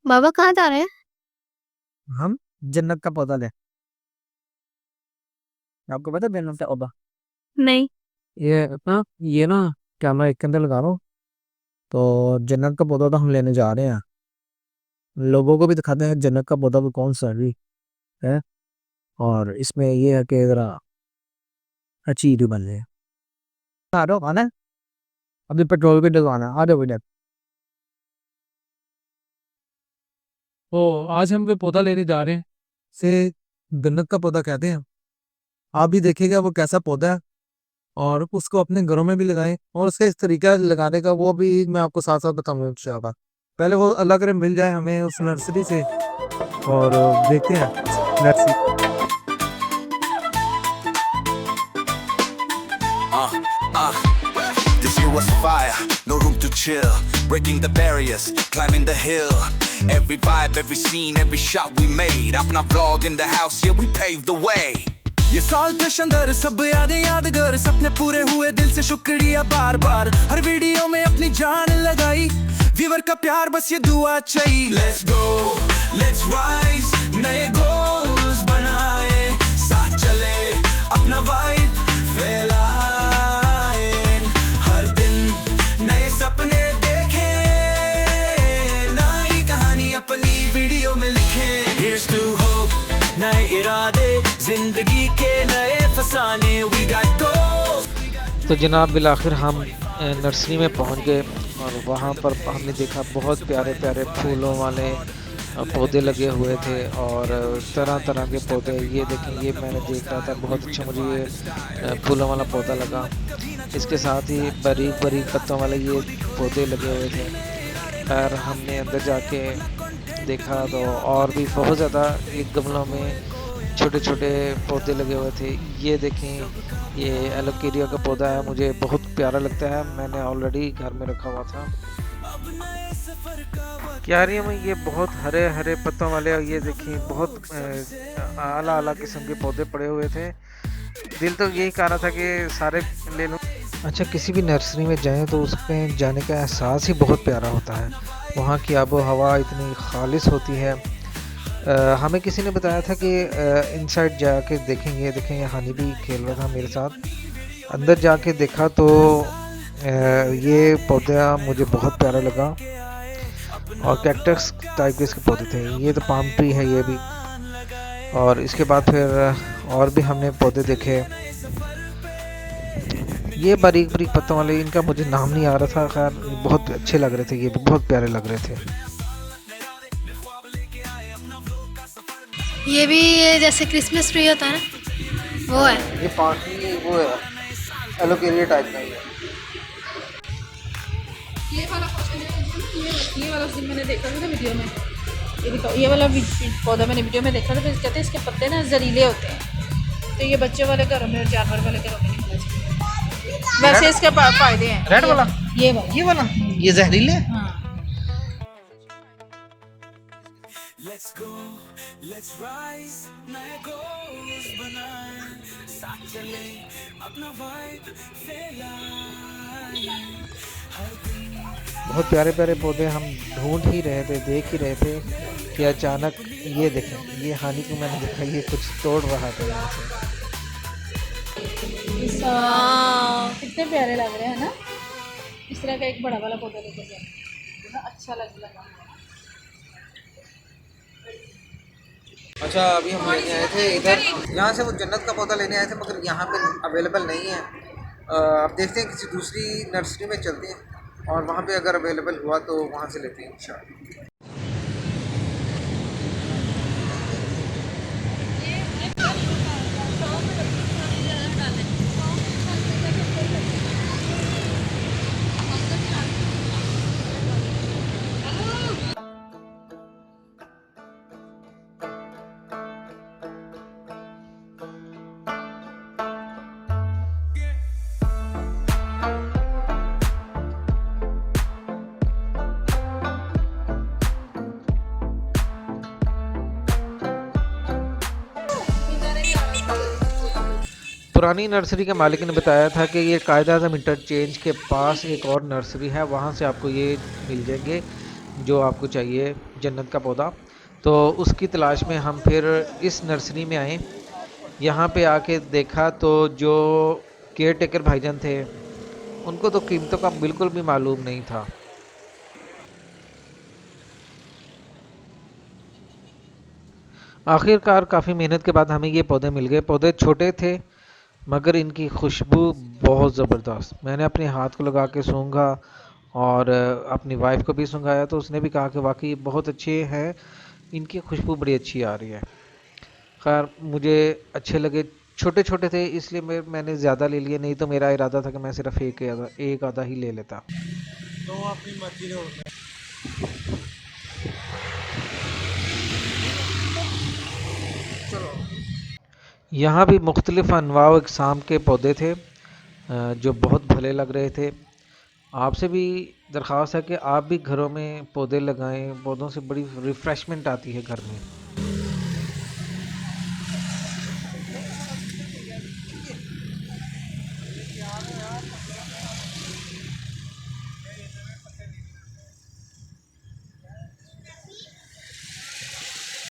बाबा कहाँ जा रहे हैं? हम जन्नत का पौधा ले। आपको पता है जन्नत का पौधा? नहीं। ये ना कैमरा एक के अंदर लगा रहा हूँ। तो जन्नत का पौधा तो हम लेने जा रहे हैं। लोगों को भी दिखाते हैं जन्नत का पौधा भी कौन सा है। और इसमें ये है कि जरा अच्छी वीडियो बन रही है। आ रहा हो आना है? अभी पेट्रोल भी डलवाना है, आ जाओ बेटा। तो आज हम वे पौधा लेने जा रहे हैं। से जन्नत का पौधा कहते हैं। आप भी देखिएगा वो कैसा पौधा है, और उसको अपने घरों में भी लगाएं, और उसका इस तरीका लगाने का वो भी मैं आपको साथ साथ बताऊंगा इंशाल्लाह। पहले वो अल्लाह करे मिल जाए हमें उस नर्सरी से, और देखते हैं nursery. Uh, this year was fire, no room to chill. Breaking the barriers, climbing the hill. Every vibe, every scene, every shot we made. Apna vlog in the house, yeah we paved the way. ये साल पेशंदर सब यादें यादगार, सपने पूरे हुए दिल से शुक्रिया बार बार। हर वीडियो में अपनी जान लगाई, व्यूअर का प्यार बस ये दुआ चाहिए। Let's go, let's rise, नए goals बनाए, साथ चले अपना vibe फैलाए। हर दिन नए सपने देखे, नई कहानी अपनी वीडियो में लिखे। Here's to hope, नए इरादे, जिंदगी के नए फसाने। We got goals। तो जनाब बिलाखिर हम नर्सरी में पहुंच गए, और वहाँ पर हमने देखा बहुत प्यारे प्यारे फूलों वाले पौधे लगे हुए थे, और तरह तरह के पौधे। ये देखें, ये मैंने देख रहा था, बहुत अच्छा मुझे ये फूलों वाला पौधा लगा। इसके साथ ही बारीक बारीक पत्तों वाले ये पौधे लगे हुए थे। और हमने अंदर जाके देखा तो और भी बहुत ज़्यादा एक गमलों में छोटे छोटे पौधे लगे हुए थे। ये देखें, ये एलोकेरिया का पौधा है, मुझे बहुत प्यारा लगता है, मैंने ऑलरेडी घर में रखा हुआ था। क्यारियों में ये बहुत हरे हरे पत्तों वाले, और ये देखें बहुत आला आला किस्म के पौधे पड़े हुए थे। दिल तो यही कह रहा था कि सारे ले लूं। अच्छा, किसी भी नर्सरी में जाएं तो उसमें जाने का एहसास ही बहुत प्यारा होता है। वहाँ की आबो हवा इतनी खालिस होती है। हमें किसी ने बताया था कि इनसाइड जाके देखेंगे। देखें, ये हानि भी खेल रहा था मेरे साथ। अंदर जाके देखा तो ये पौधा मुझे बहुत प्यारा लगा, और कैक्टस टाइप के इसके पौधे थे। ये तो पाम ट्री है ये भी। और इसके बाद फिर और भी हमने पौधे देखे। ये बारीक बारीक पत्तों वाले, इनका मुझे नाम नहीं आ रहा था, खैर बहुत अच्छे लग रहे थे, ये भी बहुत प्यारे लग रहे थे। ये भी ये जैसे क्रिसमस ट्री होता है ना, वो है। ये पार्टी वो है, एलोकेरिया टाइप का है। ये वाला सीन मैंने देखा था ना वीडियो में। ये वाला पौधा मैंने वीडियो में देखा था। तो कहते हैं इसके पत्ते ना जहरीले होते हैं, तो ये बच्चे वाले घरों में और जानवर वाले घरों में नहीं होना चाहिए। वैसे इसके फायदे हैं। रेड वाला, ये वाला ये जहरीले। हाँ। Let's go, let's rise, नए goals बनाए, साथ चले अपना vibe फैलाए। हर दिन बहुत प्यारे प्यारे पौधे हम ढूंढ ही रहे थे, देख ही रहे थे कि अचानक ये देखें, ये हानि को मैंने देखा, ये कुछ तोड़ रहा था यहाँ से। कितने प्यारे लग रहे हैं ना। इस तरह का एक बड़ा वाला पौधा लेकर जाए ना, अच्छा लगा। अच्छा, अभी हम लेने आए थे इधर, यहाँ से वो जन्नत का पौधा लेने आए थे, मगर यहाँ पे अवेलेबल नहीं है। अब देखते हैं, किसी दूसरी नर्सरी में चलते हैं, और वहाँ पे अगर अवेलेबल हुआ तो वहाँ से लेते हैं इंशाल्लाह। पुरानी नर्सरी के मालिक ने बताया था कि ये कायद आज़म इंटरचेंज के पास एक और नर्सरी है, वहाँ से आपको ये मिल जाएंगे। जो आपको चाहिए जन्नत का पौधा। तो उसकी तलाश में हम फिर इस नर्सरी में आए। यहाँ पे आके देखा तो जो केयर टेकर भाईजान थे उनको तो कीमतों का बिल्कुल भी मालूम नहीं था। आखिरकार काफ़ी मेहनत के बाद हमें ये पौधे मिल गए। पौधे छोटे थे मगर इनकी खुशबू बहुत ज़बरदस्त। मैंने अपने हाथ को लगा के सूंघा और अपनी वाइफ को भी सूंघाया तो उसने भी कहा कि वाकई बहुत अच्छे हैं, इनकी खुशबू बड़ी अच्छी आ रही है। खैर मुझे अच्छे लगे, छोटे छोटे थे इसलिए मैंने ज़्यादा ले लिए, नहीं तो मेरा इरादा था कि मैं सिर्फ एक आधा ही ले लेता। तो अपनी मर्जी हो। यहाँ भी मुख्तलिफ़ अनवा व अक़साम के पौधे थे जो बहुत भले लग रहे थे। आपसे भी दरख्वास्त है कि आप भी घरों में पौधे लगाएं, पौधों से बड़ी रिफ़्रेशमेंट आती है घर में।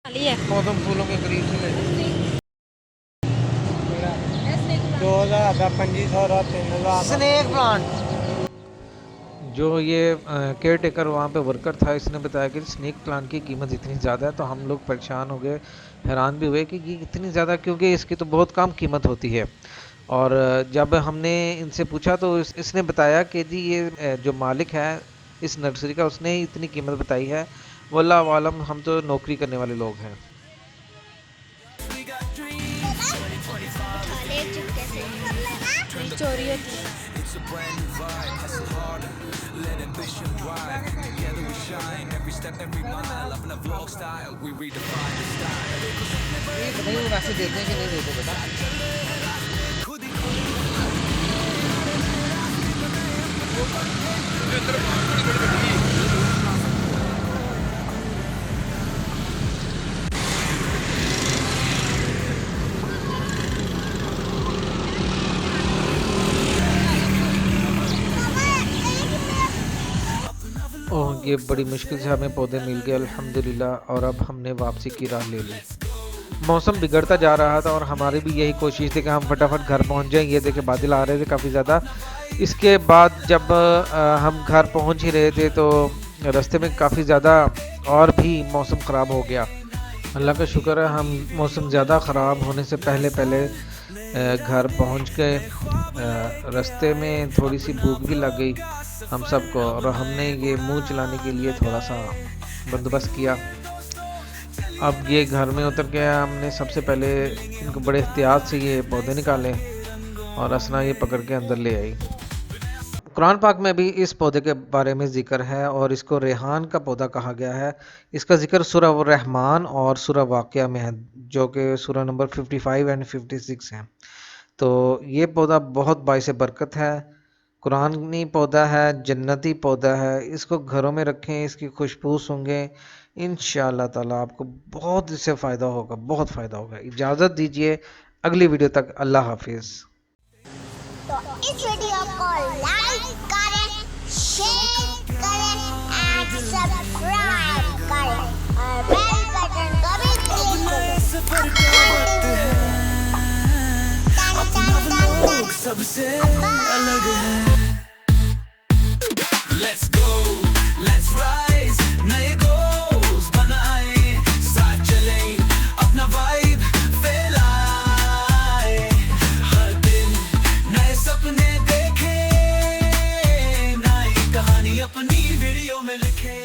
खाली है। मौसम फूलों के करीब से ले 2000 का 2500 का 3000 स्नेक प्लांट। जो ये केयर टेकर वहाँ पे वर्कर था, इसने बताया कि स्नेक प्लांट की कीमत इतनी ज़्यादा है, तो हम लोग परेशान हो गए, हैरान भी हुए कि ये इतनी ज़्यादा, क्योंकि इसकी तो बहुत कम कीमत होती है। और जब हमने इनसे पूछा तो इसने बताया कि जी ये जो मालिक है इस नर्सरी का, उसने ही इतनी कीमत बताई है। वल्लाह आलम, हम तो नौकरी करने वाले लोग हैं। चोरी होती है। नहीं वैसे देते हैं कि नहीं देते बेटा। ओह, ये बड़ी मुश्किल से हमें पौधे मिल गए अल्हम्दुलिल्लाह, और अब हमने वापसी की राह ले ली। मौसम बिगड़ता जा रहा था और हमारी भी यही कोशिश थी कि हम फटाफट घर पहुंच जाएं। ये देखे बादल आ रहे थे काफ़ी ज़्यादा। इसके बाद जब हम घर पहुंच ही रहे थे तो रास्ते में काफ़ी ज़्यादा और भी मौसम ख़राब हो गया। अल्लाह का शुक्र है हम मौसम ज़्यादा ख़राब होने से पहले घर पहुंच गए। रास्ते में थोड़ी सी भूख भी लग गई हम सबको, और हमने ये मुंह चलाने के लिए थोड़ा सा बंदोबस्त किया। अब ये घर में उतर के हमने सबसे पहले इनको बड़े एहतियात से ये पौधे निकाले और असना ये पकड़ के अंदर ले आई। कुरान पाक में भी इस पौधे के बारे में ज़िक्र है और इसको रेहान का पौधा कहा गया है। इसका ज़िक्र सूरह रहमान और सूरह वाक़िया में है, जो कि सूरह नंबर 55 एंड 56 है। तो ये पौधा बहुत बाइस बरकत है, कुरानी पौधा है, जन्नती पौधा है। इसको घरों में रखें, इसकी खुशबू सूंघें, इंशाअल्लाह ताला आपको बहुत इससे फ़ायदा होगा, बहुत फ़ायदा होगा। इजाज़त दीजिए, अगली वीडियो तक अल्लाह हाफिज़। तो इस वीडियो को लाइक करें, शेयर करें एंड सब्सक्राइब करें और बेल बटन को भी क्लिक करें। सबसे अलग है। Let's go, let's rise, नए goals बनाए, साथ चले अपना vibe फैलाए, हर दिन नए सपने देखे, नई कहानी अपनी वीडियो में लिखे।